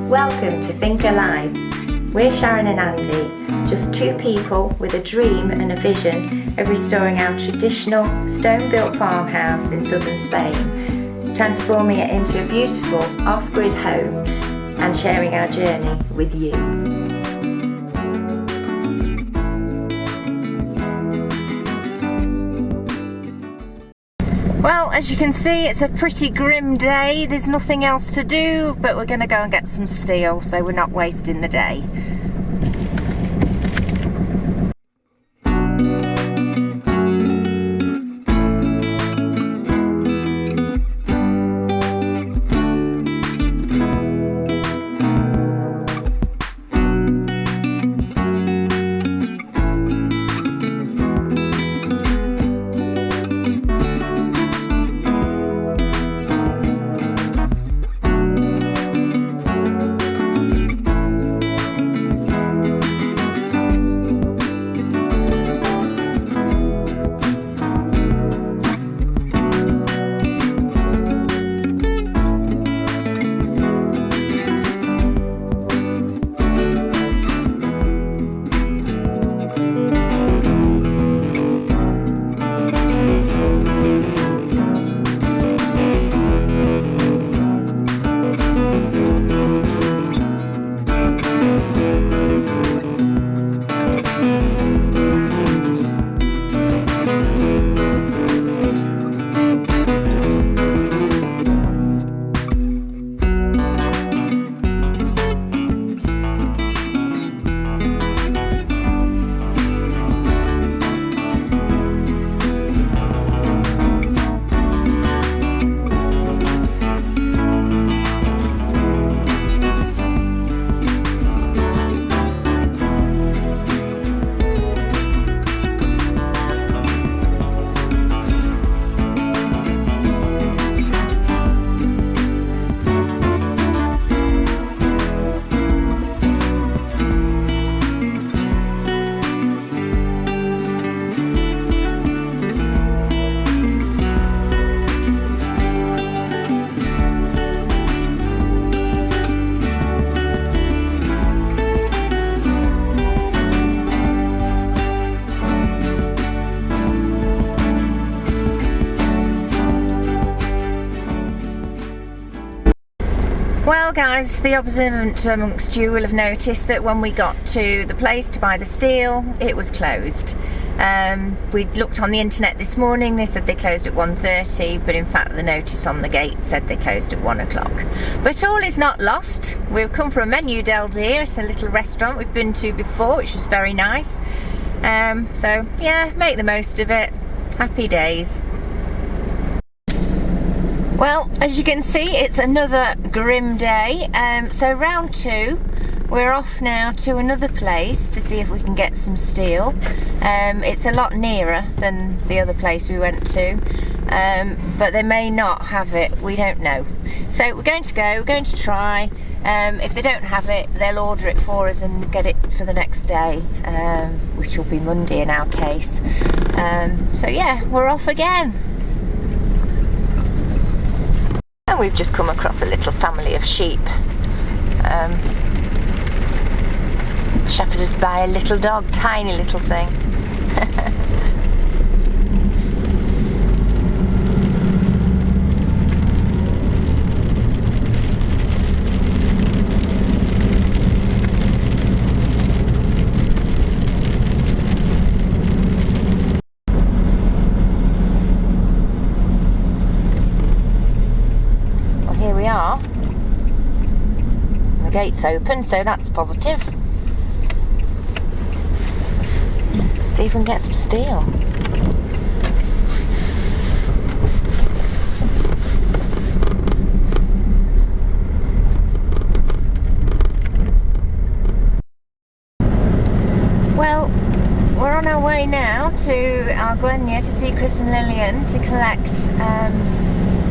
Welcome to Think Alive. We're Sharon and Andy, just two people with a dream and a vision of restoring our traditional stone-built farmhouse in southern Spain, transforming it into a beautiful off-grid home and sharing our journey with you. Well, as you can see, it's a pretty grim day. There's nothing else to do, but we're going to go and get some steel, so we're not wasting the day. Well guys, the observant amongst you will have noticed that when we got to the place to buy the steel, it was closed. We looked on the internet this morning, they said they closed at 1:30, but in fact the notice on the gate said they closed at 1 o'clock. But all is not lost. We've come for a menu del dia at a little restaurant we've been to before, which was very nice. So yeah, make the most of it. Happy days. Well, as you can see, it's another grim day. So round two, we're off now to another place to see if we can get some steel. It's a lot nearer than the other place we went to, but they may not have it, we don't know. So we're going to try. If they don't have it, they'll order it for us and get it for the next day, which will be Monday in our case. So yeah, we're off again. And we've just come across a little family of sheep, shepherded by a little dog, tiny little thing. The gate's open, so that's positive. See if we can get some steel. Well, we're on our way now to Arguenya to see Chris and Lillian to collect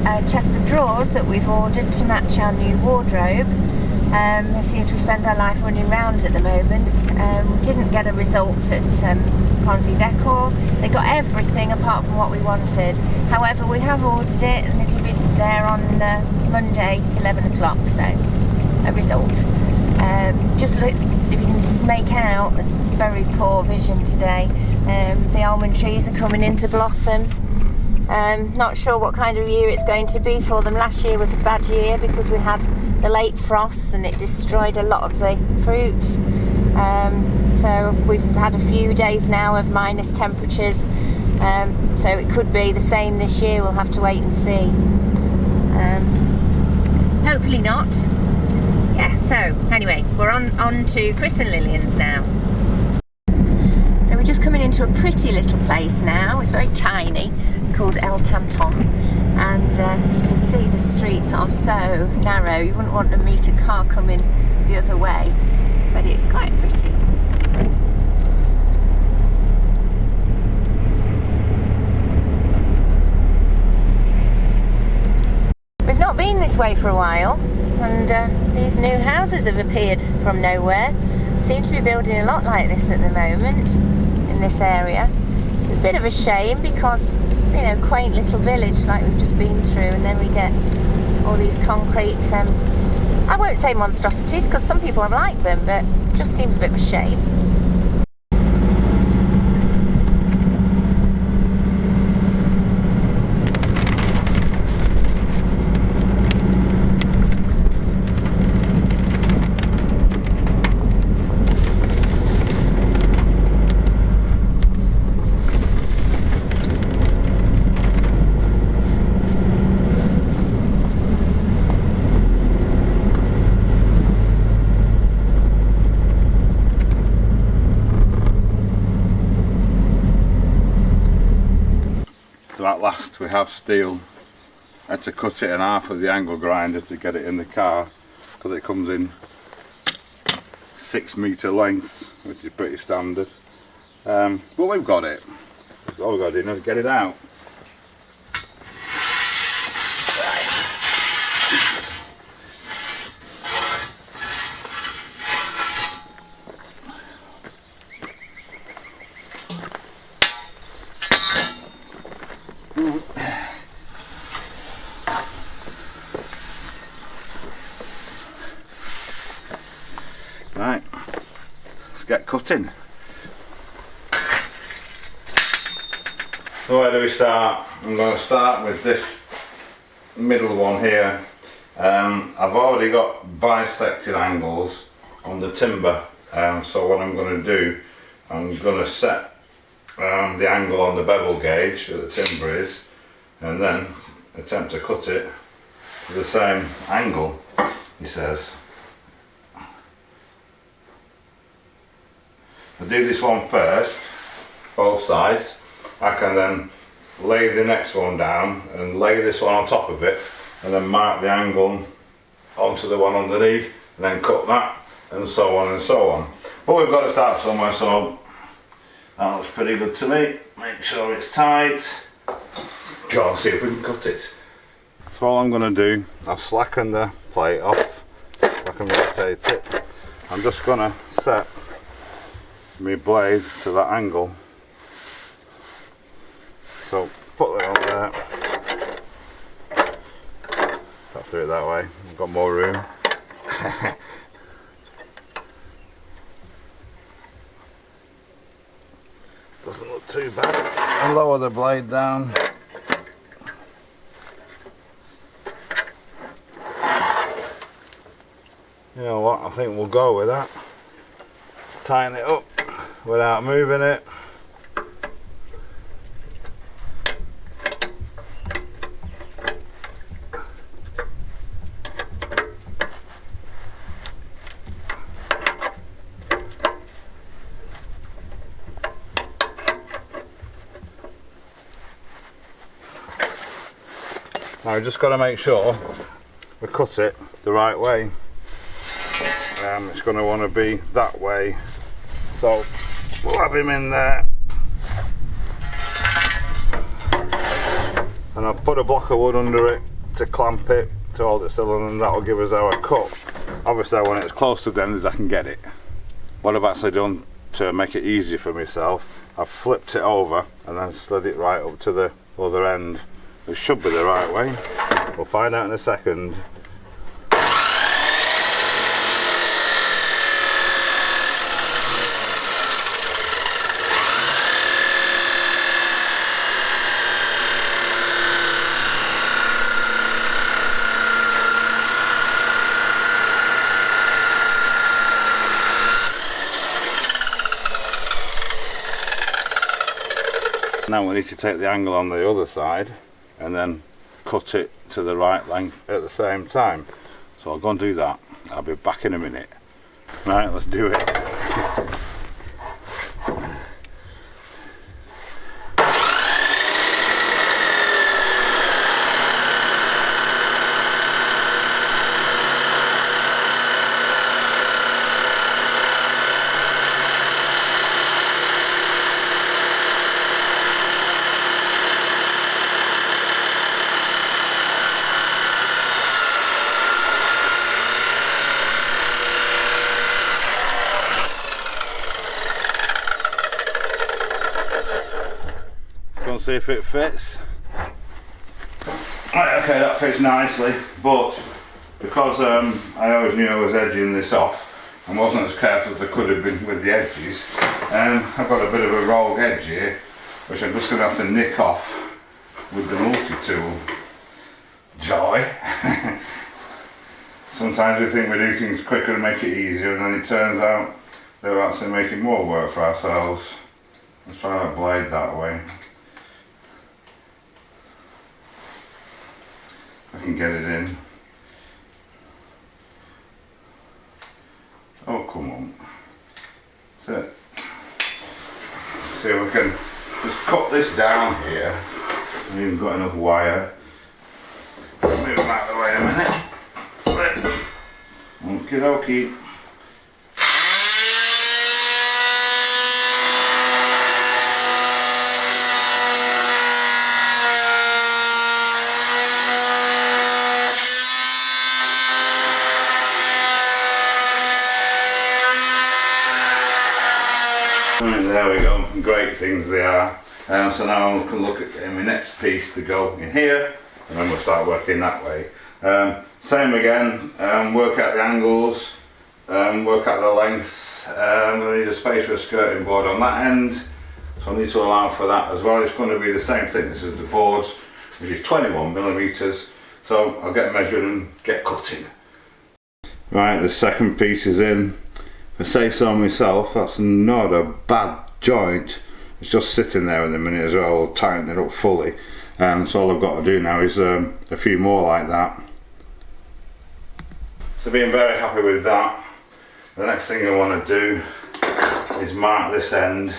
a chest of drawers that we've ordered to match our new wardrobe. It seems we spend our life running around at the moment. We didn't get a result at Conzi Decor. They got everything apart from what we wanted. However, we have ordered it and it'll be there on Monday at 11 o'clock, so a result. Just looks, if you can make out, it's very poor vision today. The almond trees are coming into blossom. Not sure what kind of year it's going to be for them. Last year was a bad year because we had the late frosts and it destroyed a lot of the fruit. So we've had a few days now of minus temperatures. So it could be the same this year. We'll have to wait and see. Hopefully not. Yeah, so anyway, we're on to Chris and Lillian's now. So we're just coming into a pretty little place now. It's very tiny, called El Canton, and you can see the streets are so narrow. You wouldn't want to meet a car coming the other way, but it's quite pretty. We've not been this way for a while, and these new houses have appeared from nowhere. Seem to be building a lot like this at the moment in this area. It's a bit of a shame because, you know, quaint little village like we've just been through, and then we get all these concrete, I won't say monstrosities because some people have liked them, but it just seems a bit of a shame. So at last we have steel. I had to cut it in half with the angle grinder to get it in the car because it comes in 6 metre lengths, which is pretty standard. But we've got it. All we've got to do is get it out. Right, let's get cutting. So where do we start? I'm going to start with this middle one here. I've already got bisected angles on the timber, so what I'm going to do, I'm going to set the angle on the bevel gauge where the timber is, and then attempt to cut it to the same angle, he says. I do this one first, both sides. I can then lay the next one down and lay this one on top of it, and then mark the angle onto the one underneath, and then cut that, and so on and so on. But we've got to start somewhere, so that looks pretty good to me. Make sure it's tight. Go and see if we can cut it. So all I'm going to do, I've slackened the plate off, I can rotate it. I'm just going to set my blade to that angle. So put that on there. I'll do it that way, I've got more room. Doesn't look too bad. I'll lower the blade down. You know what, I think we'll go with that. Tighten it up without moving it. Now we've just got to make sure we cut it the right way. It's going to want to be that way, so we'll have him in there, and I'll put a block of wood under it to clamp it to hold it still, and that will give us our cut. Obviously I want it as close to the end as I can get it. What I've actually done to make it easier for myself, I've flipped it over and then slid it right up to the other end. It should be the right way. We'll find out in a second. Now we need to take the angle on the other side and then cut it to the right length at the same time. So I'll go and do that. I'll be back in a minute. Right, let's do it. See if it fits. Right, okay, that fits nicely, but because I always knew I was edging this off and wasn't as careful as I could have been with the edges, I've got a bit of a rogue edge here which I'm just going to have to nick off with the multi-tool. Joy. Sometimes we think we do things quicker and make it easier, and then it turns out that we're actually making more work for ourselves. Let's try that blade that way. I can get it in. Oh, come on. That's it. So we can just cut this down here. I've even got enough wire. Move them out of the way a minute. Slip. Okie dokie. Right, there we go, great things they are. So now I can look at getting my next piece to go in here, and then we'll start working that way. Same again, work out the angles, work out the lengths. I need a space for a skirting board on that end, so I need to allow for that as well. It's going to be the same thickness as the boards, which is 21mm, so I'll get measured and get cutting. Right, the second piece is in. If I say so myself, that's not a bad joint. It's just sitting there in a minute as well. I'll tighten it up fully. So all I've got to do now is a few more like that. So being very happy with that, the next thing I want to do is mark this end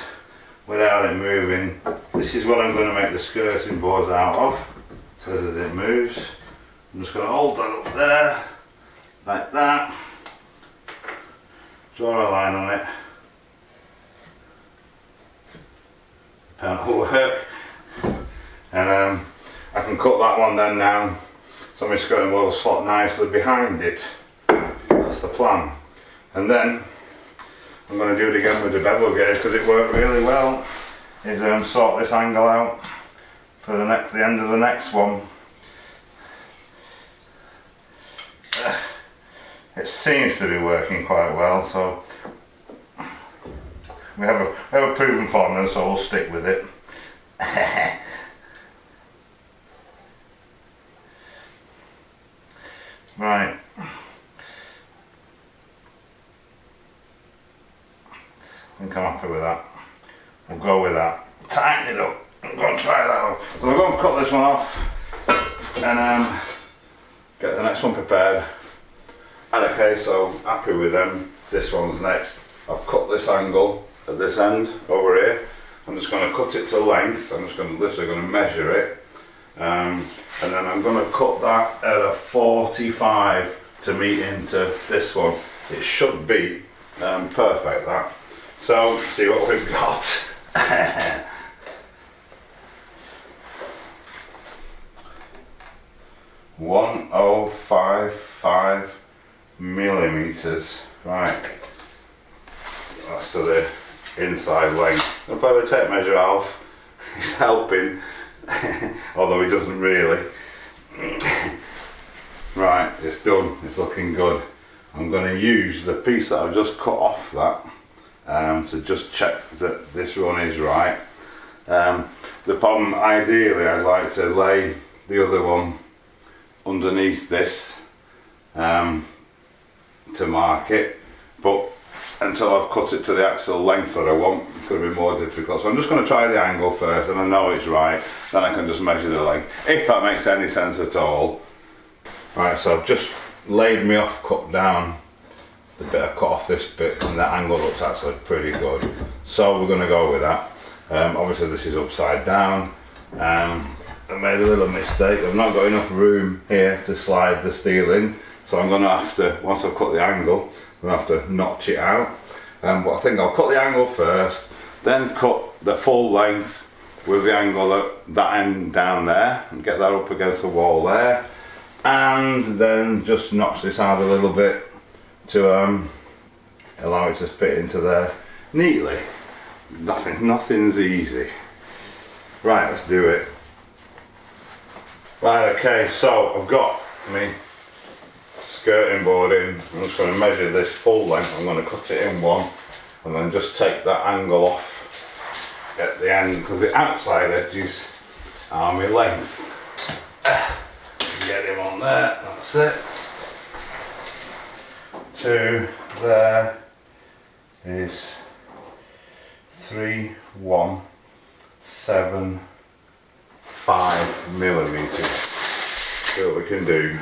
without it moving. This is what I'm going to make the skirting boards out of, so as it moves. I'm just going to hold that up there, like that. Draw a line on it. Pen will work. And I can cut that one then now, so my skirting board will slot nicely behind it. That's the plan. And then I'm going to do it again with the bevel gauge because it worked really well. Is sort this angle out for the end of the next one. It seems to be working quite well, so we have a proven formula, so we'll stick with it. Right. I think I'm happy with that. We'll go with that. Tighten it up. I'm going to try that one. So we're going to cut this one off and get the next one prepared. And okay, so happy with them. This one's next. I've cut this angle at this end over here. I'm just going to cut it to length. I'm just going to literally going to measure it, and then I'm going to cut that at a 45 to meet into this one. It should be perfect, that. So see what we've got. 1055mm. Right. That's to the inside length. I'll probably tape measure Alf. He's helping, although he doesn't really. Right, it's done. It's looking good. I'm going to use the piece that I've just cut off that to just check that this one is right. The problem, ideally, I'd like to lay the other one underneath this to mark it, but until I've cut it to the actual length that I want. It's going to be more difficult. So I'm just going to try the angle first, and I know it's right, then I can just measure the length, if that makes any sense at all. Right, so I've just laid me off cut down the bit I cut off this bit, and that angle looks actually pretty good. So we're going to go with that. Obviously this is upside down. I made a little mistake. I've not got enough room here to slide the steel in, so I'm going to have to, once I've cut the angle, I'm going to have to notch it out. But I think I'll cut the angle first, then cut the full length with the angle at that end down there, and get that up against the wall there, and then just notch this out a little bit to allow it to fit into there neatly. Nothing's easy. Right, let's do it. Right, okay, so I've got my skirting board in. I'm just going to measure this full length. I'm going to cut it in one, and then just take that angle off at the end, because the outside edges are my length. Get him on there, that's it. To there is 3.175 millimeters. See what we can do.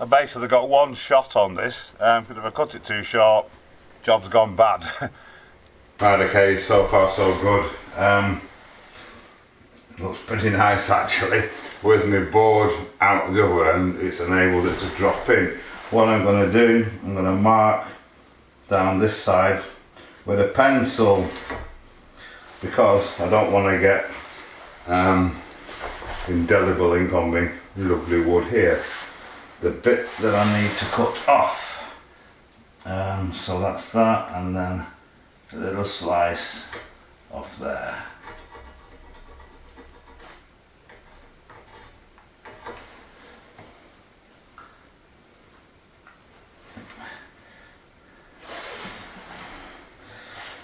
I basically got one shot on this, but if I cut it too short, job's gone bad. Right, okay, so far so good. Looks pretty nice actually. With my board out the other end, it's enabled it to drop in. What I'm going to do, I'm going to mark down this side with a pencil, because I don't want to get indelible ink on my lovely wood here. The bit that I need to cut off, so that's that, and then a little slice off there.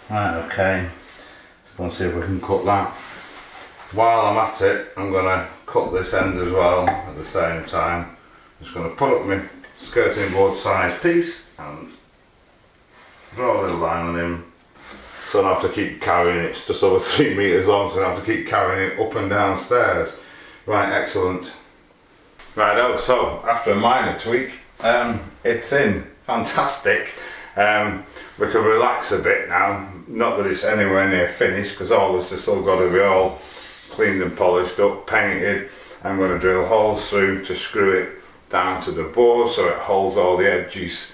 Right, okay, so let's see if we can cut that. While I'm at it, I'm going to cut this end as well at the same time. Just going to put up my skirting board size piece and draw a little line on him, so I don't have to keep carrying it. It's just over 3 meters long, so I don't have to keep carrying it up and down stairs. Right, excellent. Right, so after a minor tweak, it's in. Fantastic. We can relax a bit now. Not that it's anywhere near finished, because all this has still got to be all cleaned and polished up, painted. I'm going to drill holes through to screw it down to the board so it holds all the edges,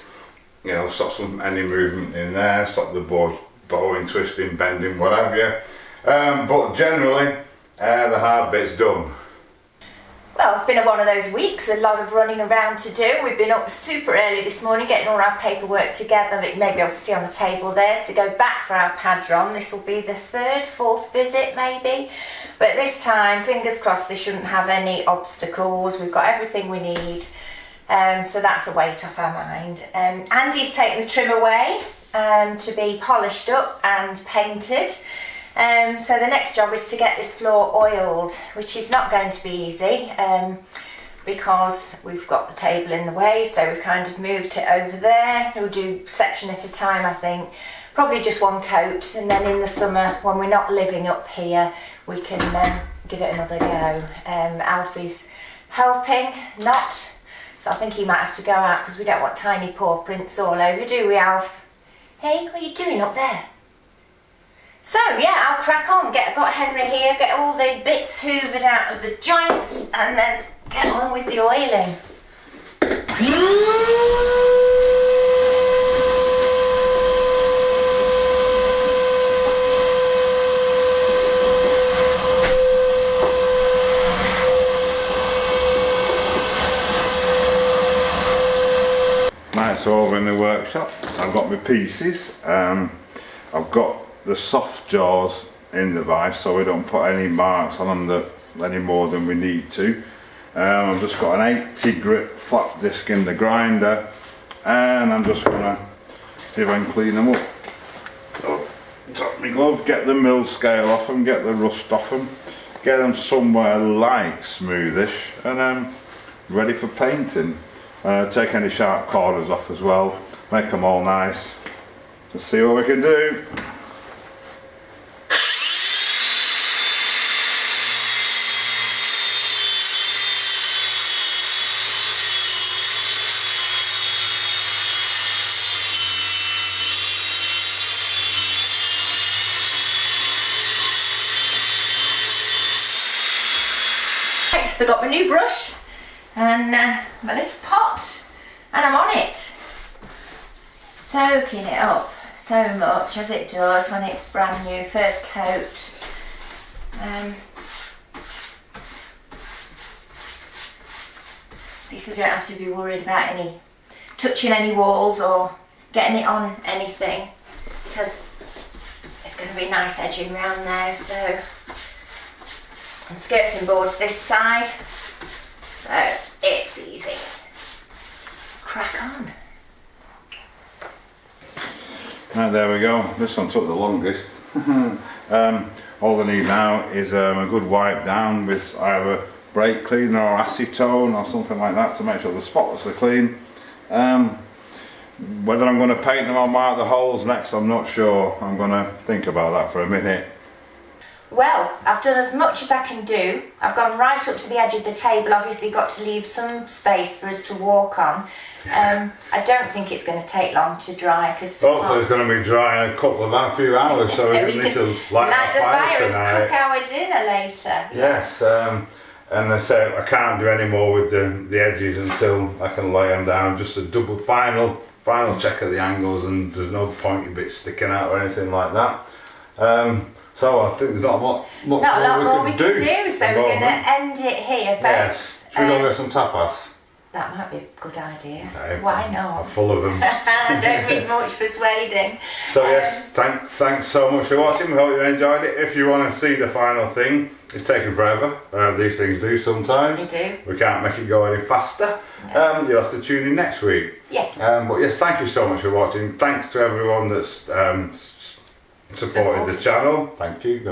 you know, stops any movement in there, stop the board bowing, twisting, bending, whatever. But generally, the hard bit's done. Well, it's been one of those weeks, a lot of running around to do. We've been up super early this morning getting all our paperwork together that you may be able to see on the table there to go back for our padron. This will be the third, fourth visit maybe. But this time, fingers crossed, they shouldn't have any obstacles. We've got everything we need. So that's a weight off our mind. Andy's taken the trim away to be polished up and painted. So the next job is to get this floor oiled, which is not going to be easy because we've got the table in the way, so we've kind of moved it over there. We'll do section at a time, I think. Probably just one coat, and then in the summer when we're not living up here we can give it another go. Alfie's helping, not, so I think he might have to go out because we don't want tiny paw prints all over, do we, Alf? Hey, what are you doing up there? So yeah, I'll crack on. Got Henry here, get all the bits hoovered out of the joints, and then get on with the oiling. Right, so over in the workshop, I've got my pieces. I've got the soft jaws in the vise, so we don't put any marks on them any more than we need to. I've just got an 80 grit flat disc in the grinder, and I'm just going to see if I can clean them up. So, top my glove, get the mill scale off them, get the rust off them, get them somewhere like smoothish, and ready for painting. Take any sharp corners off as well, make them all nice. Let's see what we can do. Right, so I got my new brush and my little pot, and I'm on it, soaking it up so much as it does when it's brand new, first coat. At least I don't have to be worried about touching any walls or getting it on anything, because it's going to be nice edging around there. So, and skirting boards this side, so it's easy. Crack on. Right, there we go. This one took the longest. All I need now is a good wipe down with either brake cleaner or acetone or something like that to make sure the spotless are clean. Whether I'm going to paint them or mark the holes next, I'm not sure. I'm going to think about that for a minute. Well, I've done as much as I can do. I've gone right up to the edge of the table, obviously got to leave some space for us to walk on. I don't think it's going to take long to dry, because Hopefully it's going to be dry in a few hours, so we need to light the fire tonight. And cook our dinner later. Yes, and I say I can't do any more with the edges until I can lay them down. Just a double final check of the angles, and there's no pointy bits sticking out or anything like that. So I think there's not a lot more we can do. So we're going to end it here, folks. Yes. Should we go get some tapas? That might be a good idea. Okay. Why not? I'm full of them. Don't need much persuading. So yes, thanks so much for watching. We hope you enjoyed it. If you want to see the final thing, it's taken forever. These things do sometimes. They do. We can't make it go any faster. No. You'll have to tune in next week. Yeah. But yes, thank you so much for watching. Thanks to everyone that's supported the channel. Thank you.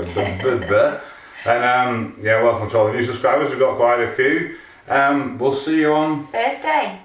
And yeah, welcome to all the new subscribers. We've got quite a few. We'll see you on Thursday.